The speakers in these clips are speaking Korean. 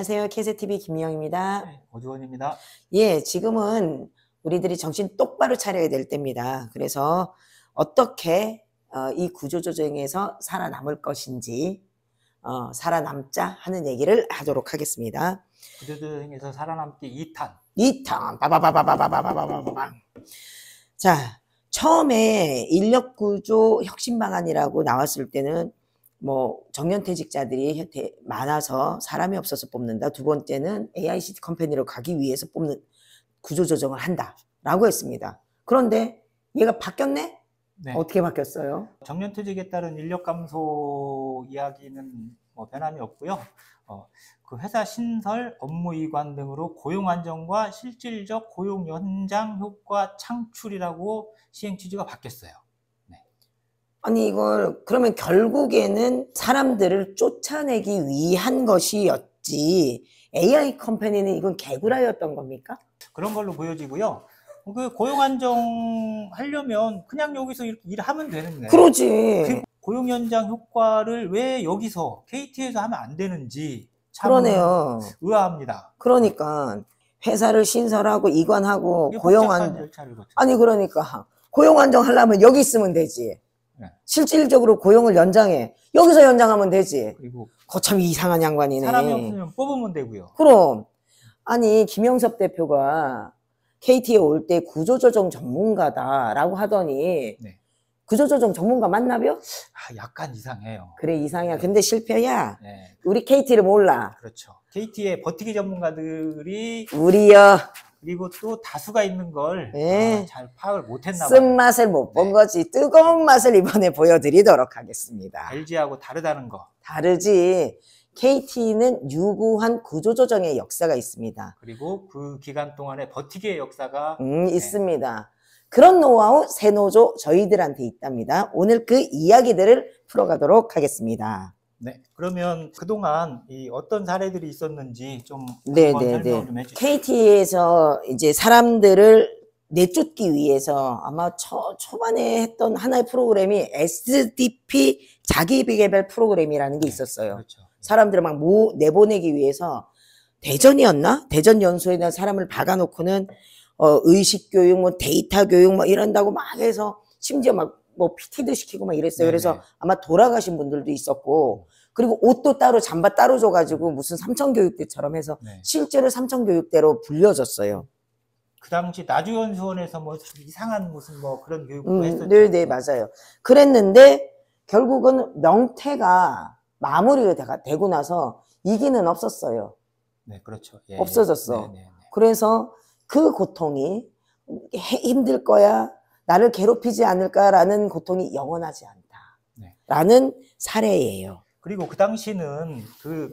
안녕하세요. KZTV 김미영입니다. 네, 오주원입니다. 예, 지금은 우리들이 정신 똑바로 차려야 될 때입니다. 그래서 어떻게 이 구조조정에서 살아남을 것인지 살아남자 하는 얘기를 하도록 하겠습니다. 구조조정에서 살아남기 2탄. 2탄 빠바바바바바바바바바방. 자, 처음에 인력구조 혁신 방안이라고 나왔을 때는 뭐 정년퇴직자들이 많아서 사람이 없어서 뽑는다. 두 번째는 AICT 컴퍼니로 가기 위해서 뽑는 구조조정을 한다라고 했습니다. 그런데 얘가 바뀌었네? 네. 어떻게 바뀌었어요? 정년퇴직에 따른 인력 감소 이야기는 뭐 변함이 없고요. 그 회사 신설, 업무 이관 등으로 고용 안정과 실질적 고용 연장 효과 창출이라고 시행 취지가 바뀌었어요. 네. 아니 이걸 그러면 결국에는 사람들을 쫓아내기 위한 것이었지 AI 컴퍼니는 이건 개구라였던 겁니까? 그런 걸로 보여지고요. 그 고용 안정 하려면 그냥 여기서 이렇게 일하면 되는데. 그러지. 그 고용 연장 효과를 왜 여기서 KT에서 하면 안 되는지 참 그러네요. 의아합니다. 그러니까 회사를 신설하고 이관하고 고용 안정 절차를 거쳐. 아니 그러니까 고용 안정 하려면 여기 있으면 되지. 네. 실질적으로 고용을 연장해. 여기서 연장하면 되지. 그리고 거참 이상한 양반이네. 사람이 없으면 뽑으면 되고요. 그럼 아니 김영섭 대표가 KT에 올 때 구조조정 전문가다라고 하더니 네. 구조조정 전문가 맞나벼? 약간 이상해요. 그래 이상해. 근데 실패야. 네. 우리 KT를 몰라. 그렇죠. KT의 버티기 전문가들이 우리요. 그리고 또 다수가 있는 걸 네. 잘 파악을 못했나 봐요. 쓴맛을 못 본 거지. 뜨거운 맛을 이번에 보여드리도록 하겠습니다. LG하고 다르다는 거. 다르지. KT는 유구한 구조조정의 역사가 있습니다. 그리고 그 기간 동안에 버티기의 역사가 있습니다. 그런 노하우 새노조 저희들한테 있답니다. 오늘 그 이야기들을 풀어가도록 하겠습니다. 네, 그러면 그동안 어떤 사례들이 있었는지 좀 네네네. 설명 좀 해주세요. KT에서 이제 사람들을 내쫓기 위해서 아마 초반에 했던 하나의 프로그램이 SDP 자기개발 프로그램이라는 게 있었어요. 그렇죠. 사람들을 막 내보내기 위해서 대전이었나? 대전 연수에다 사람을 박아놓고는 의식교육, 뭐 데이터 교육 뭐 이런다고 막 해서 심지어 막 뭐 PT도 시키고 막 이랬어요. 네네. 그래서 아마 돌아가신 분들도 있었고 그리고 옷도 따로 잠바 따로 줘가지고 무슨 삼천교육대처럼 해서 네. 실제로 삼천교육대로 불려졌어요. 그 당시 나주연수원에서 뭐 이상한 무슨 뭐 그런 교육도 했었죠. 네네 맞아요. 그랬는데 결국은 명태가 마무리가 되고 나서 이기는 없었어요. 네, 그렇죠. 예, 없어졌어. 네. 그래서 그 고통이 힘들 거야, 나를 괴롭히지 않을까라는 고통이 영원하지 않다라는 사례예요. 그리고 그 당시는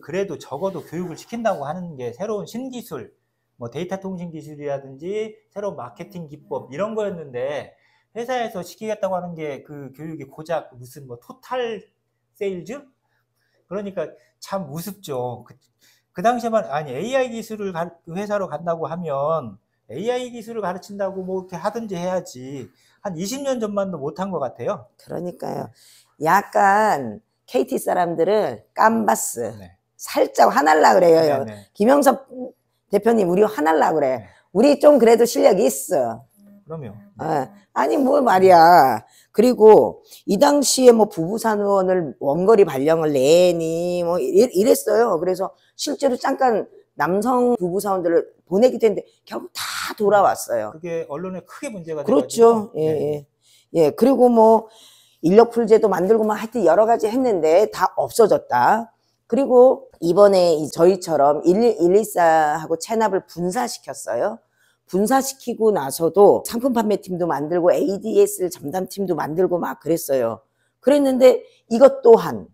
그래도 적어도 교육을 시킨다고 하는 게 새로운 신기술, 뭐 데이터 통신 기술이라든지 새로운 마케팅 기법 이런 거였는데 회사에서 시키겠다고 하는 게 그 교육이 고작 무슨 뭐 토탈 세일즈? 그러니까 참 우습죠. 그 당시에만 아니 AI 기술을 회사로 간다고 하면 AI 기술을 가르친다고 뭐 이렇게 하든지 해야지. 한 20년 전만도 못한 것 같아요. 그러니까요. 약간 KT 사람들은 깜바스 네. 살짝 화날라 그래요. 네네. 김영섭 대표님 우리 화날라 그래. 네. 우리 좀 그래도 실력이 있어. 그럼요. 아니 뭘 말이야. 그리고 이 당시에 뭐 부부산원을 원거리 발령을 내니 뭐 이랬어요. 그래서 실제로 잠깐 남성 부부사원들을 보내기도 했는데 결국 다 돌아왔어요. 그게 언론에 크게 문제가 그렇죠. 돼가지고. 예. 그리고 뭐 인력풀제도 만들고 막 하여튼 여러 가지 했는데 다 없어졌다. 그리고 이번에 저희처럼 114하고 체납을 분사시켰어요. 분사시키고 나서도 상품 판매팀도 만들고 ADS 전담팀도 만들고 막 그랬어요. 그랬는데 이것 또한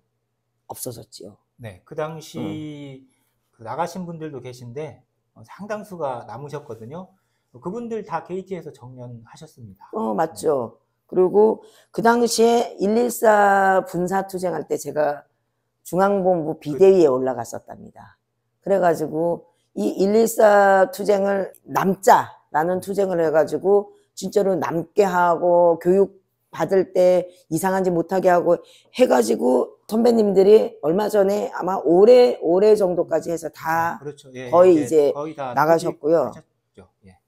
없어졌지요. 네, 그 당시 나가신 분들도 계신데 상당수가 남으셨거든요. 그분들 다 KT에서 정년하셨습니다. 맞죠. 그리고 그 당시에 114 분사투쟁할 때 제가 중앙본부 비대위에 올라갔었답니다. 그래가지고 이 114 투쟁을 남자라는 투쟁을 해가지고 진짜로 남게 하고 교육 받을 때 이상한 짓 못하게 하고 해가지고 선배님들이 얼마 전에 아마 올해 정도까지 해서 다 그렇죠. 예, 거의 예, 이제 거의 다 나가셨고요. 퇴직하셨죠. 예.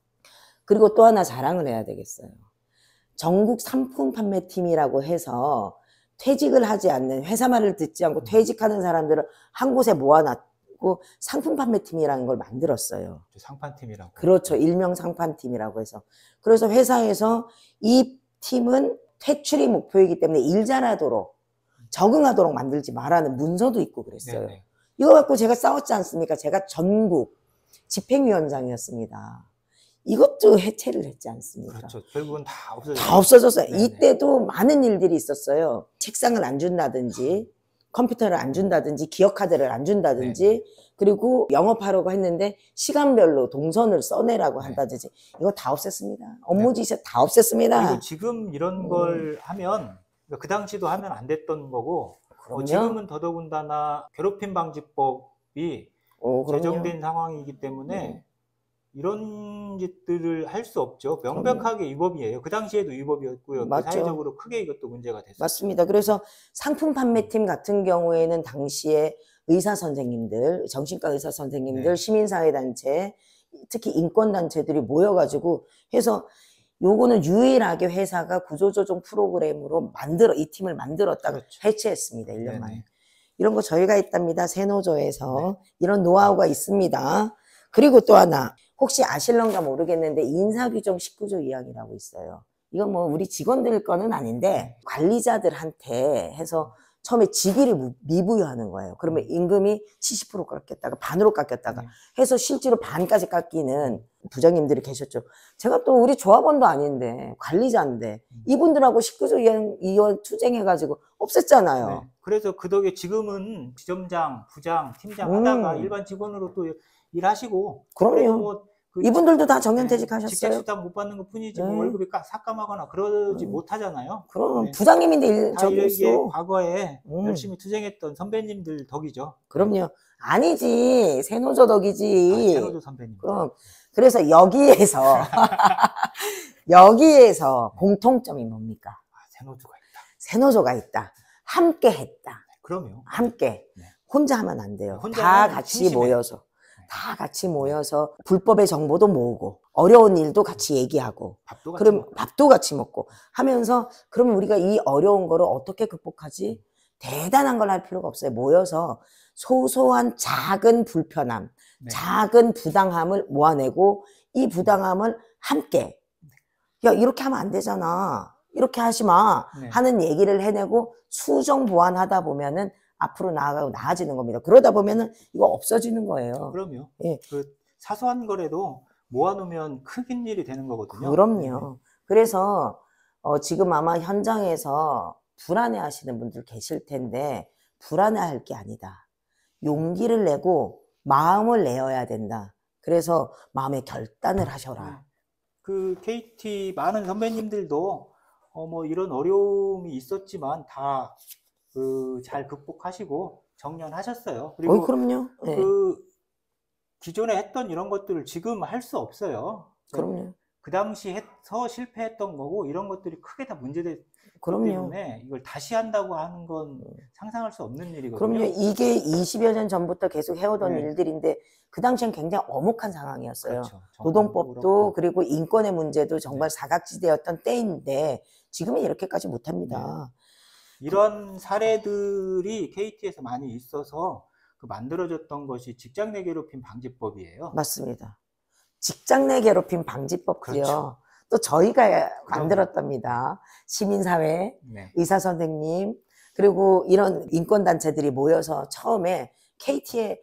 그리고 또 하나 자랑을 해야 되겠어요. 전국 상품 판매팀이라고 해서 퇴직을 하지 않는, 회사 말을 듣지 않고 퇴직하는 사람들을 한 곳에 모아놨고 상품 판매팀이라는 걸 만들었어요. 상판팀이라고. 그렇죠. 일명 상판팀이라고 해서. 그래서 회사에서 이 팀은 퇴출이 목표이기 때문에 일 잘하도록 적응하도록 만들지 말라는 문서도 있고 그랬어요. 네네. 이거 갖고 제가 싸웠지 않습니까? 제가 전국 집행위원장이었습니다. 이것도 해체를 했지 않습니까? 그렇죠. 결국은 다 없어졌어요. 다 없어졌어요. 네네. 이때도 많은 일들이 있었어요. 책상을 안 준다든지 컴퓨터를 안 준다든지 기억카드를 안 준다든지 그리고 영업하려고 했는데 시간별로 동선을 써내라고 한다든지 이거 다 없앴습니다. 업무 지시 다 없앴습니다. 그리고 지금 이런 걸 하면 그 당시도 하면 안 됐던 거고 그럼요. 지금은 더더군다나 괴롭힘 방지법이 그럼요. 제정된 상황이기 때문에 이런 짓들을 할 수 없죠. 명백하게 위법이에요. 그 당시에도 위법이었고요. 맞죠. 사회적으로 크게 이것도 문제가 됐어요. 맞습니다. 그래서 상품 판매팀 같은 경우에는 당시에 의사 선생님들, 정신과 의사 선생님들, 네. 시민사회단체, 특히 인권단체들이 모여가지고 해서 요거는 유일하게 회사가 구조조정 프로그램으로 이 팀을 만들었다가 그렇죠. 해체했습니다. 1년 네네. 만에. 이런 거 저희가 있답니다. 세노조에서. 이런 노하우가 있습니다. 그리고 또 하나, 혹시 아실런가 모르겠는데 인사규정 19조 2항이라고 있어요. 이건 뭐 우리 직원들 거는 아닌데 관리자들한테 해서 처음에 직위를 미부여하는 거예요. 그러면 임금이 70% 깎였다가 반으로 깎였다가 해서 실제로 반까지 깎이는 부장님들이 계셨죠. 제가 또 우리 조합원도 아닌데 관리자인데 이분들하고 19조 2항 투쟁해가지고 없앴잖아요. 네. 그래서 그 덕에 지금은 지점장, 부장, 팀장 하다가 일반 직원으로 또 일하시고 그럼요. 뭐 그 이분들도 다 정년퇴직하셨어요. 직책수당 못 받는 것 뿐이지 뭐 월급이 삭감하거나 그러지 못하잖아요. 그럼 네. 부장님인데 다 이게 저기였어. 과거에 열심히 투쟁했던 선배님들 덕이죠. 그럼요. 아니지. 세노조 덕이지. 세노조 선배님. 그럼 그래서 여기에서 여기에서 공통점이 뭡니까? 세노조가 있다. 세노조가 있다. 함께 했다. 그럼요. 함께. 네. 혼자 하면 안 돼요. 혼자 다 하면 같이 심심해. 모여서. 다 같이 모여서 불법의 정보도 모으고 어려운 일도 같이 얘기하고 밥도 같이 그럼 먹고. 밥도 같이 먹고 하면서 그러면 우리가 이 어려운 거를 어떻게 극복하지? 대단한 걸 할 필요가 없어요. 모여서 소소한 작은 불편함, 네. 작은 부당함을 모아내고 이 부당함을 함께 야 이렇게 하면 안 되잖아. 이렇게 하지 마 네. 하는 얘기를 해내고 수정 보완하다 보면은 앞으로 나아가고 나아지는 겁니다. 그러다 보면은 이거 없어지는 거예요. 그럼요. 예. 그 사소한 거라도 모아놓으면 큰 일이 되는 거거든요. 그럼요. 그래서 지금 아마 현장에서 불안해 하시는 분들 계실 텐데 불안해할 게 아니다. 용기를 내고 마음을 내어야 된다. 그래서 마음의 결단을 하셔라. 그 KT 많은 선배님들도 뭐 이런 어려움이 있었지만 다 잘 극복하시고 정년하셨어요. 그리고 그럼요. 네. 그 기존에 했던 이런 것들을 지금 할 수 없어요. 그럼요. 그 당시 해서 실패했던 거고 이런 것들이 크게 다 문제됐기 그럼요. 때문에 이걸 다시 한다고 하는 건 상상할 수 없는 일이거든요. 그럼요. 이게 20여 년 전부터 계속 해오던 네. 일들인데 그 당시엔 굉장히 엄혹한 상황이었어요. 그렇죠. 노동법도 그렇고. 그리고 인권의 문제도 정말 사각지대였던 때인데 지금은 이렇게까지 못합니다. 이런 사례들이 KT에서 많이 있어서 그 만들어졌던 것이 직장 내 괴롭힘 방지법이에요. 맞습니다. 직장 내 괴롭힘 방지법도요. 그렇죠. 또 저희가 만들었답니다. 시민사회, 네. 의사 선생님 그리고 이런 인권단체들이 모여서 처음에 KT에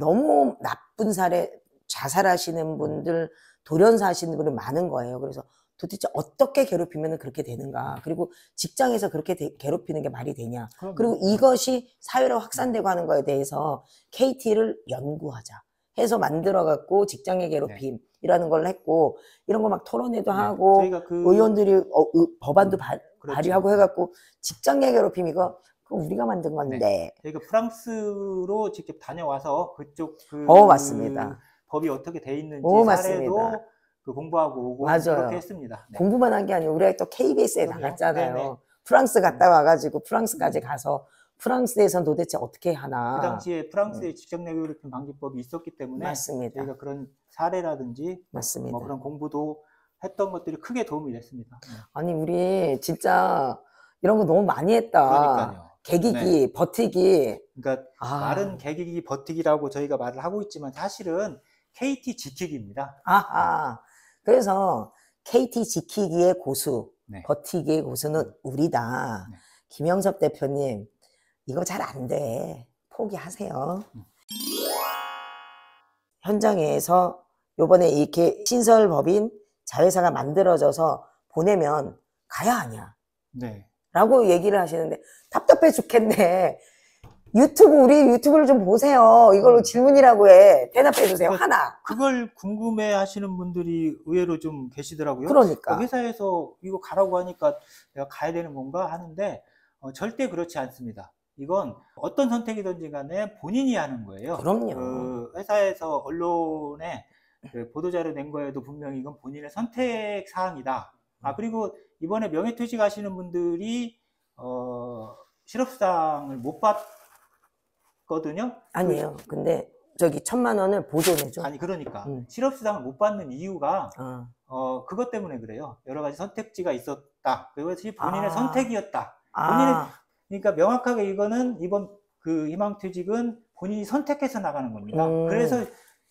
너무 나쁜 사례, 자살하시는 분들, 돌연사하시는 분이 많은 거예요. 그래서 도대체 어떻게 괴롭히면 그렇게 되는가. 그리고 직장에서 그렇게 괴롭히는 게 말이 되냐. 그럼요. 그리고 이것이 사회로 확산되고 하는 거에 대해서 KT를 연구하자 해서 만들어갖고 직장의 괴롭힘이라는 걸 했고 이런 거 막 토론회도 하고 저희가 의원들이 법안도 그렇죠. 발의하고 해갖고 직장의 괴롭힘 이거 우리가 만든 건데. 저희가 프랑스로 직접 다녀와서 그쪽 맞습니다. 법이 어떻게 돼 있는지 사례도 맞습니다. 공부하고 오고 맞아요. 그렇게 했습니다. 네. 공부만 한 게 아니고 우리가 또 KBS에 그럼요. 나갔잖아요. 네네. 프랑스 갔다 와가지고 프랑스까지 가서 프랑스에선 도대체 어떻게 그 하나. 당시에 프랑스의 직장내교육팀 방지법이 있었기 때문에 맞습니다. 저희가 그런 사례라든지 맞습니다. 뭐 그런 공부도 했던 것들이 크게 도움이 됐습니다. 아니, 우리 진짜 이런 거 너무 많이 했다. 그러니까요. 개기기, 버티기. 그러니까 아. 말은 개기기 버티기라고 저희가 말을 하고 있지만 사실은 KT 지키기입니다. 아하. 그래서 KT 지키기의 고수, 네. 버티기의 고수는 우리다. 네. 김영섭 대표님, 이거 잘 안 돼. 포기하세요. 현장에서 요번에 이렇게 신설법인 자회사가 만들어져서 보내면 가야 하냐? 네. 라고 얘기를 하시는데 답답해 죽겠네. 우리 유튜브를 좀 보세요. 이걸로 질문이라고 해. 대답해 주세요. 하나. 그걸 궁금해 하시는 분들이 의외로 좀 계시더라고요. 그러니까. 회사에서 이거 가라고 하니까 내가 가야 되는 건가 하는데 절대 그렇지 않습니다. 이건 어떤 선택이든지 간에 본인이 하는 거예요. 그럼요. 회사에서 언론에 보도자료 낸 거에도 분명히 이건 본인의 선택 사항이다. 그리고 이번에 명예퇴직 하시는 분들이 실업수당을 못 받거든요. 아니에요. 근데 저기 1,000만 원을 보존해줘. 아니 그러니까 실업수당을 못 받는 이유가 어. 그것 때문에 그래요. 여러 가지 선택지가 있었다. 그것이 본인의 아. 선택이었다. 아. 그러니까 명확하게 이거는 이번 그 희망퇴직은 본인이 선택해서 나가는 겁니다. 그래서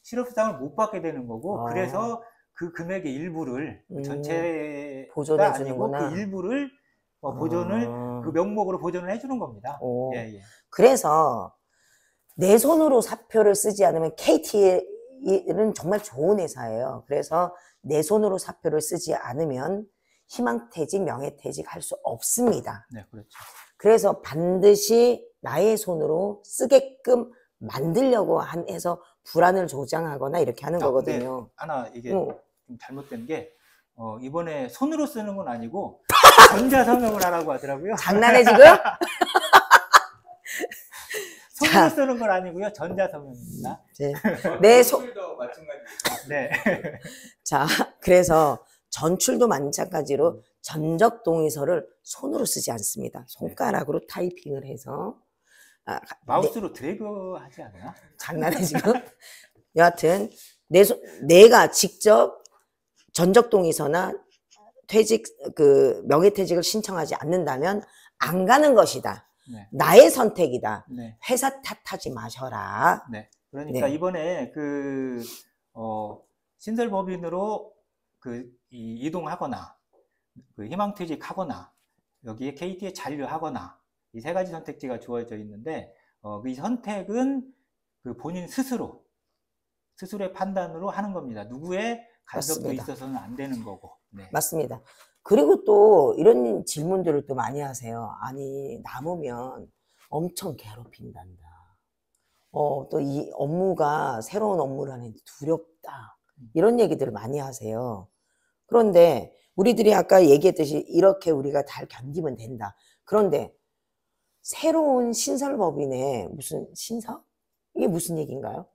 실업수당을 못 받게 되는 거고, 그래서 그 금액의 일부를 전체가 보존해 아니고 주는구나. 그 일부를 보존을 그 명목으로 보존을 해주는 겁니다. 오. 예, 예. 그래서 내 손으로 사표를 쓰지 않으면 KT는 정말 좋은 회사예요. 그래서 내 손으로 사표를 쓰지 않으면 희망퇴직, 명예퇴직 할 수 없습니다. 네, 그렇죠. 그래서 반드시 나의 손으로 쓰게끔 만들려고 해서 불안을 조장하거나 이렇게 하는 거거든요. 하나 이게 좀 잘못된 게 이번에 손으로 쓰는 건 아니고 전자서명을 하라고 하더라고요. 장난해 지금? 손으로 쓰는 건 아니고요. 전자서명입니다. 내 손. 전출도 마찬가지예요. 네. 자, 그래서 전출도 마찬가지로 전적 동의서를 손으로 쓰지 않습니다. 손가락으로 타이핑을 해서. 마우스로 드래그 하지 않나? 장난해 지금? 여하튼 내가 직접 전적 동의서나 명예퇴직을 신청하지 않는다면 안 가는 것이다. 네. 나의 선택이다. 네. 회사 탓하지 마셔라. 네. 그러니까 네. 이번에 신설법인으로 이동하거나 희망퇴직하거나 여기에 KT에 잔류하거나 이 세 가지 선택지가 주어져 있는데 이 선택은 본인 스스로의 판단으로 하는 겁니다. 누구의 간섭도 맞습니다. 있어서는 안 되는 거고. 네. 맞습니다. 그리고 또 이런 질문들을 또 많이 하세요. 아니, 남으면 엄청 괴롭힌단다. 또 이 업무가 새로운 업무를 하는데 두렵다. 이런 얘기들을 많이 하세요. 그런데 우리들이 아까 얘기했듯이 이렇게 우리가 잘 견디면 된다. 그런데 새로운 신설법인의 무슨 신사? 이게 무슨 얘기인가요?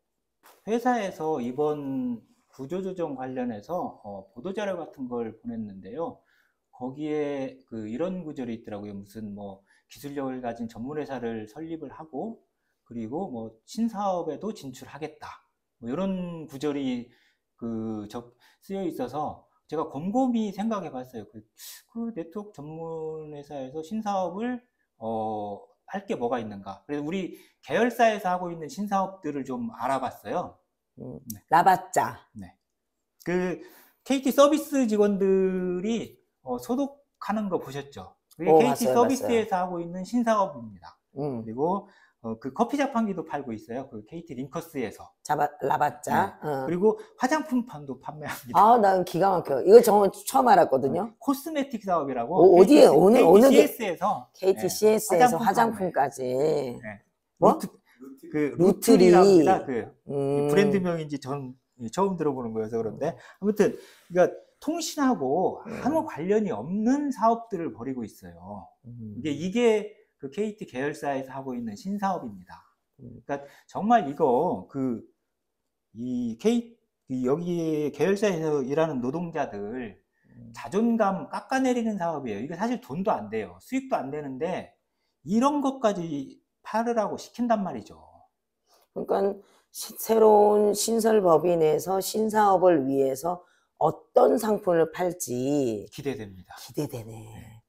회사에서 이번 구조조정 관련해서 보도자료 같은 걸 보냈는데요. 거기에 이런 구절이 있더라고요. 무슨 기술력을 가진 전문회사를 설립을 하고 그리고 신사업에도 진출하겠다. 이런 구절이 쓰여 있어서 제가 곰곰이 생각해 봤어요. 그 네트워크 전문회사에서 신사업을 할 게 뭐가 있는가. 그래서 우리 계열사에서 하고 있는 신사업들을 좀 알아봤어요. 네. 라바짜. 네. KT 서비스 직원들이 소독하는 거 보셨죠? 그게 KT 맞아요, 서비스에서 맞아요. 하고 있는 신사업입니다. 그리고 커피 자판기도 팔고 있어요. KT 링커스에서. 라바짜. 네. 그리고 화장품판도 판매합니다. 난 기가 막혀. 이거 저 처음 알았거든요. 코스메틱 사업이라고. 어디에? 어느 KTCS에서 KTCS에서 화장품까지. 네. 뭐? 루트리라고 합니다. 음. 브랜드명인지 전 처음 들어보는 거여서 그런데 아무튼 그러니까 통신하고 아무 관련이 없는 사업들을 벌이고 있어요. 이게 KT 계열사에서 하고 있는 신사업입니다. 그러니까 정말 이거 여기 계열사에서 일하는 노동자들 자존감 깎아내리는 사업이에요. 이게 사실 돈도 안 돼요. 수익도 안 되는데 이런 것까지 팔으라고 시킨단 말이죠. 그러니까 새로운 신설법인에서 신사업을 위해서 어떤 상품을 팔지 기대됩니다. 기대되네. 네.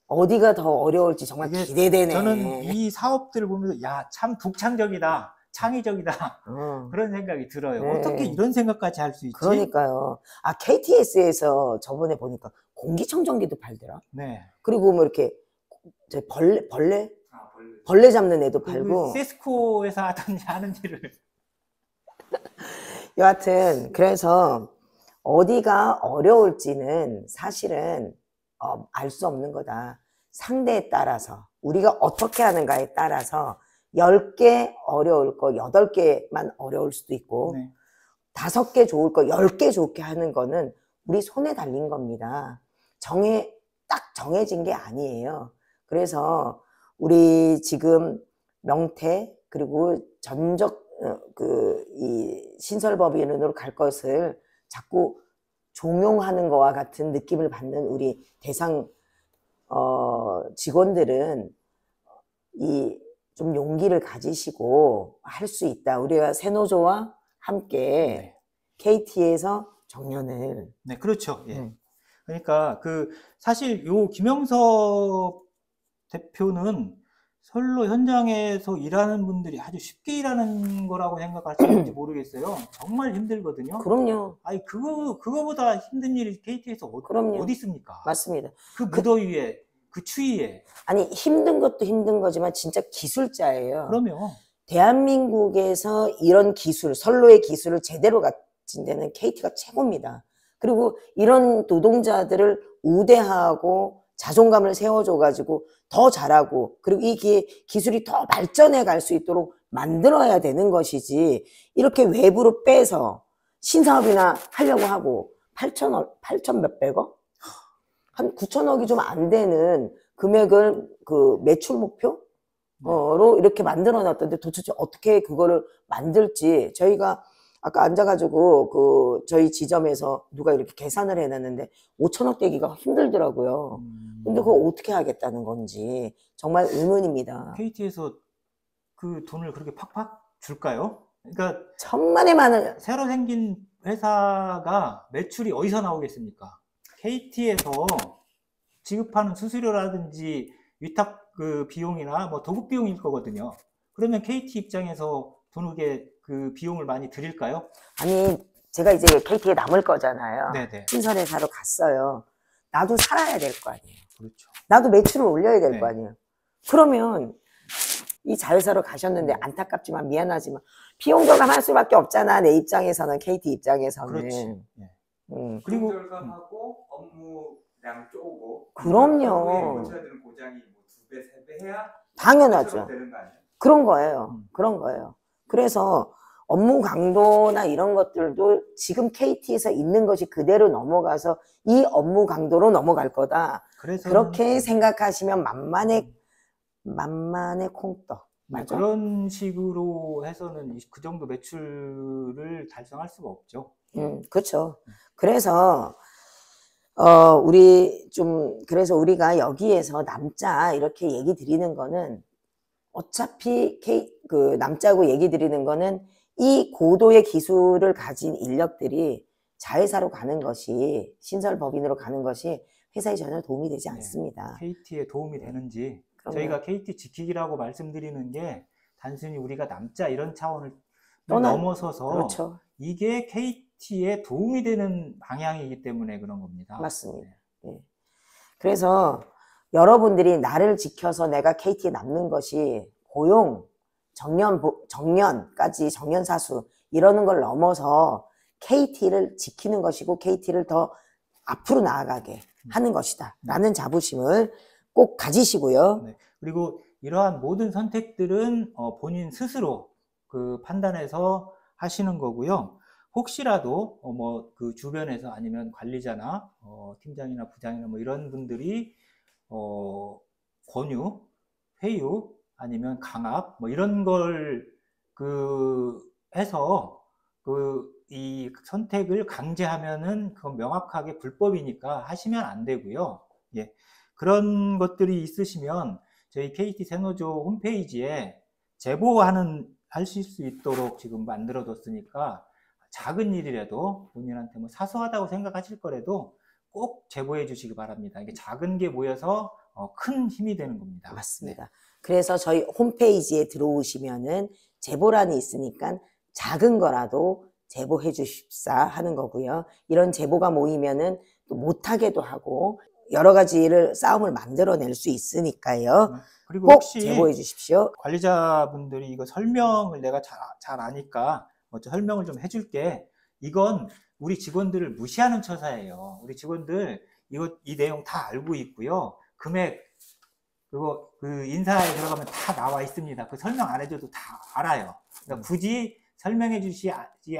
어디가 더 어려울지 정말 이게 기대되네. 저는 이 사업들을 보면서 야, 참 독창적이다, 창의적이다 그런 생각이 들어요. 네. 어떻게 이런 생각까지 할 수 있지? 그러니까요. 아, KTS에서 저번에 보니까 공기청정기도 팔더라. 네. 그리고 뭐 이렇게 벌레 잡는 애도 팔고. 세스코에서 하는 일을. 여하튼 그래서 어디가 어려울지는 사실은 알 수 없는 거다. 상대에 따라서 우리가 어떻게 하는가에 따라서 10개 어려울 거 8개만 어려울 수도 있고 네. 5개 좋을 거 10개 좋게 하는 거는 우리 손에 달린 겁니다. 딱 정해진 게 아니에요. 그래서 우리 지금 명태 그리고 전적 이 신설법인으로 갈 것을 자꾸 종용하는 거와 같은 느낌을 받는 우리 대상 직원들은 좀 용기를 가지시고 할 수 있다. 우리가 새노조와 함께 네. KT에서 정년을. 네, 그렇죠. 예. 그러니까 사실 요 김영섭 대표는 선로 현장에서 일하는 분들이 아주 쉽게 일하는 거라고 생각할 수 있는지 모르겠어요. 정말 힘들거든요. 그럼요. 아니 그거보다 힘든 일이 KT에서 그럼요. 어디 있습니까? 맞습니다. 그 무더위에 그 추위에. 아니 힘든 것도 힘든 거지만 진짜 기술자예요. 그럼요. 대한민국에서 이런 기술, 선로의 기술을 제대로 가진 데는 KT가 최고입니다. 그리고 이런 노동자들을 우대하고 자존감을 세워줘가지고 더 잘하고 그리고 이 기술이 더 발전해 갈 수 있도록 만들어야 되는 것이지 이렇게 외부로 빼서 신사업이나 하려고 하고 8천 몇백억? 한 9천억이 좀 안 되는 금액을 매출 목표로 이렇게 만들어 놨던데 도대체 어떻게 그거를 만들지 저희가 아까 앉아가지고 저희 지점에서 누가 이렇게 계산을 해놨는데 5천억 되기가 힘들더라고요. 근데 그걸 어떻게 하겠다는 건지 정말 의문입니다. KT에서 그 돈을 그렇게 팍팍 줄까요? 그러니까 천만에 많은 새로 생긴 회사가 매출이 어디서 나오겠습니까? KT에서 지급하는 수수료라든지 위탁 비용이나 뭐 도급 비용일 거거든요. 그러면 KT 입장에서 돈을 그 비용을 많이 드릴까요? 아니 제가 이제 KT에 남을 거잖아요. 네네. 신설회사로 갔어요. 나도 살아야 될 거 아니에요. 그렇죠. 나도 매출을 올려야 될 네. 거 아니에요. 그러면 이 자회사로 가셨는데 안타깝지만 미안하지만 비용 절감할 수밖에 없잖아. 내 입장에서는 KT 입장에서는. 그렇지. 네. 그리고 절감하고 업무량 쪼고 그럼요. 고쳐야 되는 고장이 뭐 2배, 3배 해야 당연하죠. 되는 거 아니에요? 그런 거예요. 그런 거예요. 그래서 업무 강도나 이런 것들도 지금 KT에서 있는 것이 그대로 넘어가서 이 업무 강도로 넘어갈 거다. 그렇게 생각하시면 만만의 콩떡. 맞아? 그런 식으로 해서는 그 정도 매출을 달성할 수가 없죠. 그렇죠. 그래서 그래서 우리가 여기에서 남자 이렇게 얘기 드리는 거는 어차피 남자고 얘기 드리는 거는 이 고도의 기술을 가진 인력들이 자회사로 가는 것이 신설법인으로 가는 것이 회사에 전혀 도움이 되지 않습니다. KT에 도움이 되는지 그럼요. 저희가 KT 지키기라고 말씀드리는 게 단순히 우리가 남자 이런 차원을 넘어서서 그렇죠. 이게 KT에 도움이 되는 방향이기 때문에 그런 겁니다. 맞습니다. 네. 그래서 여러분들이 나를 지켜서 내가 KT에 남는 것이 고용, 정년까지 정년사수 이러는 걸 넘어서 KT를 지키는 것이고 KT를 더 앞으로 나아가게 하는 것이다 라는 자부심을 꼭 가지시고요. 네. 그리고 이러한 모든 선택들은 본인 스스로 판단해서 하시는 거고요. 혹시라도 그 주변에서 아니면 관리자나 팀장이나 부장이나 뭐 이런 분들이 권유, 회유 아니면 강압 뭐 이런 걸 해서 이 선택을 강제하면은 그건 명확하게 불법이니까 하시면 안 되고요. 예. 그런 것들이 있으시면 저희 KT 새노조 홈페이지에 하실 수 있도록 지금 만들어뒀으니까 작은 일이라도 본인한테 뭐 사소하다고 생각하실 거라도 꼭 제보해 주시기 바랍니다. 이게 작은 게 모여서 큰 힘이 되는 겁니다. 맞습니다. 그래서 저희 홈페이지에 들어오시면은 제보란이 있으니까 작은 거라도 제보해 주십사 하는 거고요. 이런 제보가 모이면은 또 못하게도 하고 여러 가지를 싸움을 만들어낼 수 있으니까요. 그리고 꼭 혹시 제보해 주십시오. 관리자분들이 이거 설명을 내가 잘 아니까 설명을 좀 해줄게. 이건 우리 직원들을 무시하는 처사예요. 우리 직원들 이 내용 다 알고 있고요. 금액 그거 그 인사에 들어가면 다 나와 있습니다. 그 설명 안 해줘도 다 알아요. 그러니까 굳이 설명해 주시지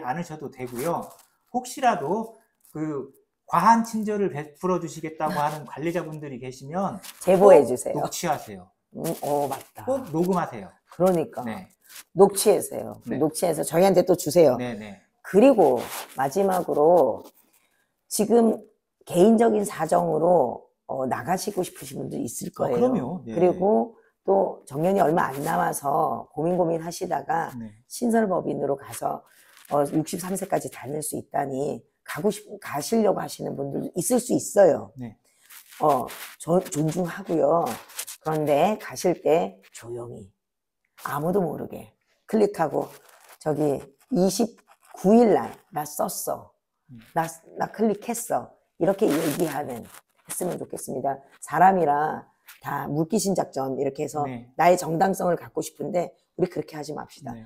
않으셔도 되고요. 혹시라도 그 과한 친절을 베풀어 주시겠다고 하는 관리자분들이 계시면 제보해 주세요. 녹취하세요. 맞다. 꼭 녹음하세요. 그러니까 네. 녹취해서요. 네. 녹취해서 저희한테 또 주세요. 네네. 그리고 마지막으로 지금 개인적인 사정으로 나가시고 싶으신 분들이 있을 거예요. 그럼요. 네. 그리고 또 정년이 얼마 안 남아서 고민 하시다가 네. 신설법인으로 가서 63세까지 다닐 수 있다니 가시려고 하시는 분들도 있을 수 있어요. 네. 존중하고요. 그런데 가실 때 조용히 아무도 모르게 클릭하고 저기 29일 날 나 썼어. 나 클릭했어. 이렇게 했으면 좋겠습니다. 사람이라 다 물귀신 작전 이렇게 해서 네. 나의 정당성을 갖고 싶은데 우리 그렇게 하지 맙시다. 네.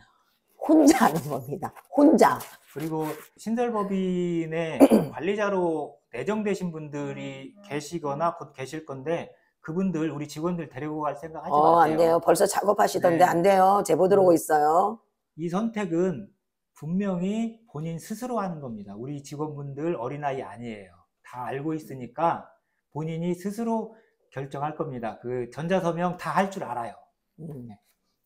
혼자 하는 겁니다. 혼자. 그리고 신설법인의 관리자로 내정되신 분들이 계시거나 곧 계실 건데 그분들 우리 직원들 데리고 갈 생각 하지 마세요. 안 돼요. 벌써 작업하시던데 네. 안 돼요. 제보 들어오고 있어요. 이 선택은 분명히 본인 스스로 하는 겁니다. 우리 직원분들 어린아이 아니에요. 다 알고 있으니까 본인이 스스로 결정할 겁니다. 그 전자서명 다 할 줄 알아요.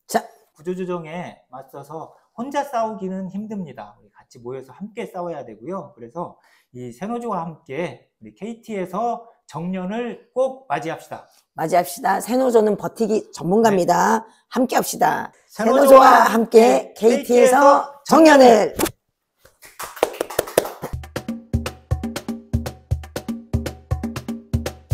자, 구조조정에 맞서서 혼자 싸우기는 힘듭니다. 우리 같이 모여서 함께 싸워야 되고요. 그래서 이 새노조와 함께 우리 KT에서 정년을 꼭 맞이합시다. 새노조는 버티기 전문가입니다. 함께 합시다. 새노조와 새노조와 함께 KT에서 정년을